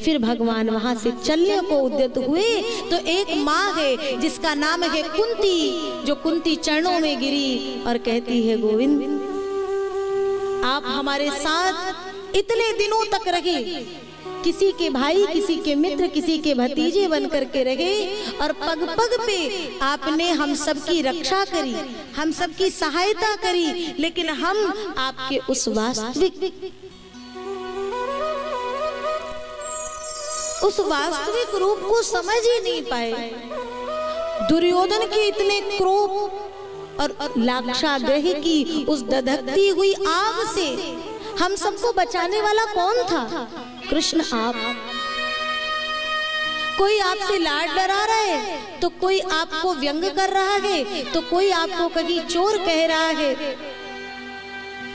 फिर भगवान वहां से चलने को उद्यत हुए तो एक माँ है जिसका नाम है कुंती, जो कुंती चरणों में गिरी और कहती है गोविंद आप हमारे साथ इतने दिनों तक रहे, किसी के भाई, किसी के मित्र, किसी के भतीजे बन करके रहे और पग पग पे आपने हम सबकी रक्षा करी, हम सबकी सहायता करी, लेकिन हम आपके उस वास्तविक रूप को समझ ही नहीं पाए। दुर्योधन के इतने क्रोध और लाक्षागृह की उस दधकती हुई आग से हम सबको बचाने वाला कौन था? कृष्ण आप। कोई आपसे लाड डरा रहा है तो कोई आपको व्यंग कर रहा है, तो कोई आपको कहीं चोर कह रहा है,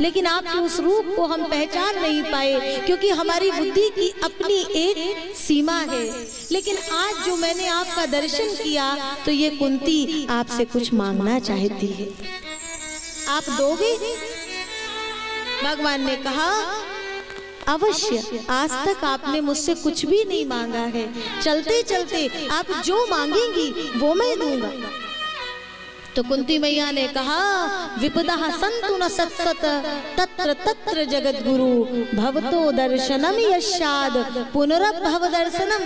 लेकिन आपके उस रूप को हम पहचान नहीं पाए क्योंकि हमारी बुद्धि की अपनी एक सीमा है। लेकिन आज जो मैंने आपका दर्शन किया तो ये कुंती आपसे कुछ मांगना चाहती है, आप दोगे? भगवान ने कहा अवश्य, आज तक आपने मुझसे कुछ भी नहीं मांगा है, चलते चलते आप जो मांगेंगी वो मैं दूंगा। तो कुंती मैया ने कहा विपदा संतु न सत्सत तत्र तत्र जगत गुरु भवतो दर्शनम यशाद पुनरभव दर्शनम।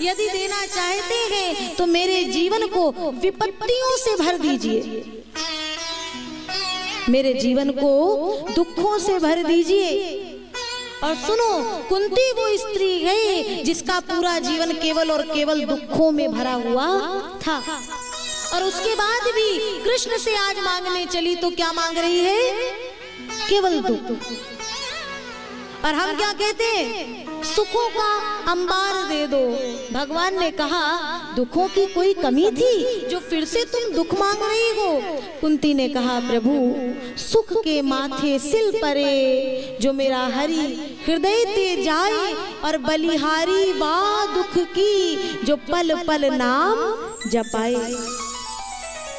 यदि देना चाहते हैं तो मेरे जीवन को विपत्तियों से भर दीजिए, मेरे जीवन को दुखों से भर दीजिए। और सुनो, कुंती वो स्त्री है जिसका पूरा जीवन केवल और केवल दुखों में भरा हुआ था, और उसके बाद भी कृष्ण से आज मांगने चली तो क्या मांग रही है? केवल दुख। और हम क्या कहते हैं? सुखों का अंबार दे दो। भगवान ने कहा दुखों की कोई कमी थी जो फिर से तुम दुख मांग रही हो? कुंती ने कहा प्रभु सुख के माथे सिल परे, जो मेरा हरि हृदय ते जाए, और बलिहारी वा दुख की, जो पल पल नाम जपाए।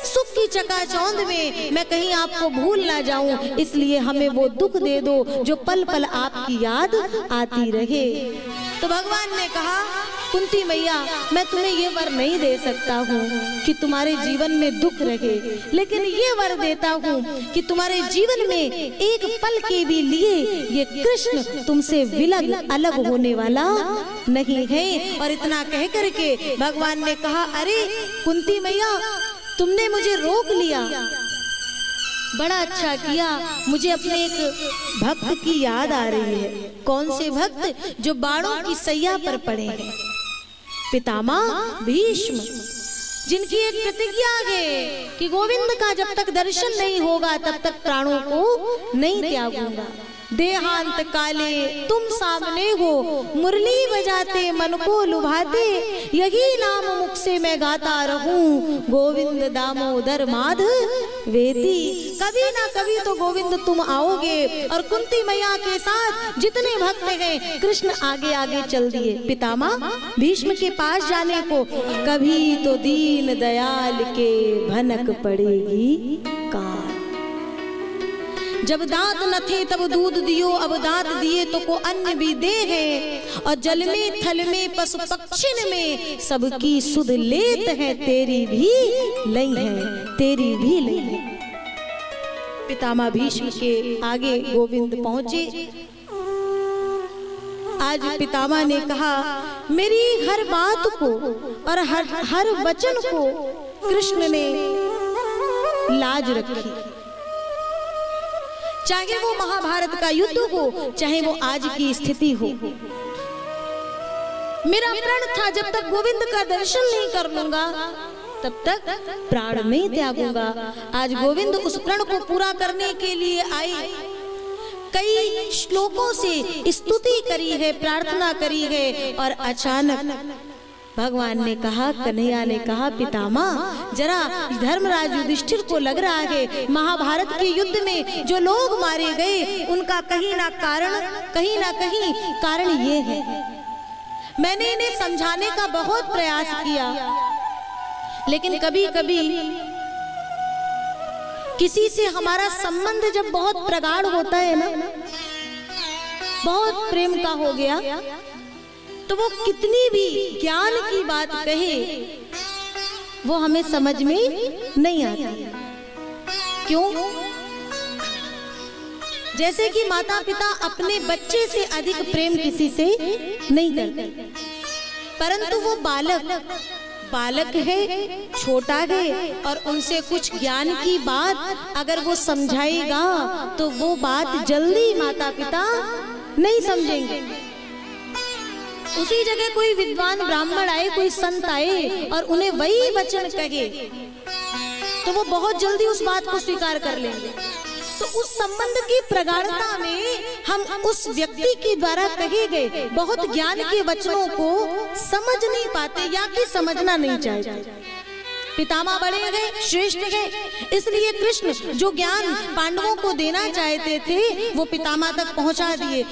सुख की चकाचौंध में मैं कहीं आपको भूल ना जाऊं, इसलिए हमें वो दुख दे दो जो पल पल आपकी याद आती रहे। तो भगवान ने कहा कुंती मैया मैं तुम्हें ये वर नहीं दे सकता हूँ कि तुम्हारे जीवन में दुख रहे, लेकिन ये वर देता हूँ कि तुम्हारे जीवन में एक पल के भी लिए ये कृष्ण तुमसे विलग अलग होने वाला नहीं है। और इतना कह करके भगवान ने कहा अरे कुंती मैया तुमने मुझे रोक लिया, बड़ा अच्छा किया। मुझे अपने एक भक्त की याद आ रही है। कौन से भक्त? जो बाणों की सैया पर पड़े हैं, पितामह भीष्म, जिनकी एक प्रतिज्ञा है कि गोविंद का जब तक दर्शन नहीं होगा तब तक प्राणों को नहीं त्यागूंगा। देहांत काले तुम सामने हो, मुरली बजाते मन को लुभाते, यही नाम मुख से मैं गाता रहूं, गोविंद दामोदर माधवेति। कभी ना कभी तो गोविंद तुम आओगे। और कुंती मैया के साथ जितने भक्त हैं कृष्ण आगे आगे चल दिए पितामह भीष्म के पास जाने को। कभी तो दीन दयाल के भनक पड़ेगी काल, जब दांत न थे तब दूध दियो, अब दांत दिए तो को अन्न भी दे है। और जल में थल में पशु पक्षिन में सबकी सुध लेत है, तेरी भी लई है, तेरी भी लई है। पितामह भीष्म के आगे गोविंद पहुंचे। आज पितामह ने कहा मेरी हर बात को और हर वचन को कृष्ण ने लाज रखी, चाहे वो महाभारत का युद्ध हो, चाहे वो आज की स्थिति हो। मेरा प्रण था जब तक गोविंद का दर्शन नहीं कर लूंगा तब तक प्राण नहीं त्यागूंगा। आज गोविंद उस प्रण को पूरा करने के लिए आए। कई श्लोकों से स्तुति करी है, प्रार्थना करी है, और अचानक भगवान ने कहा, कन्हैया ने कहा पितामह जरा धर्मराज युधिष्ठिर को लग रहा है महाभारत के युद्ध में जो लोग मारे गए उनका कहीं ना कहीं कारण ये है। मैंने इन्हें समझाने का बहुत प्रयास किया, लेकिन कभी कभी किसी से हमारा संबंध जब बहुत प्रगाढ़ होता है ना, बहुत प्रेम का हो गया, तो वो कितनी भी ज्ञान की बात कहे वो हमें समझ में नहीं आती। क्यों? जैसे कि माता पिता अपने बच्चे से अधिक प्रेम किसी से नहीं करते, परंतु वो बालक है, छोटा है, और उनसे कुछ ज्ञान की बात अगर वो समझाएगा तो वो बात जल्दी माता पिता नहीं समझेंगे। उसी जगह कोई विद्वान ब्राह्मण आए, कोई संत आए और उन्हें वही वचन कहे तो वो बहुत जल्दी उस बात को स्वीकार कर लेंगे। तो उस संबंध की प्रगाढ़ता में हम उस व्यक्ति के द्वारा कहे गए बहुत ज्ञान के वचनों को समझ नहीं पाते या कि समझना नहीं चाहते। पितामह बड़े गए, श्रेष्ठ गए, इसलिए कृष्ण जो ज्ञान पांडवों को देना चाहते थे वो पितामह तक पहुंचा दिए।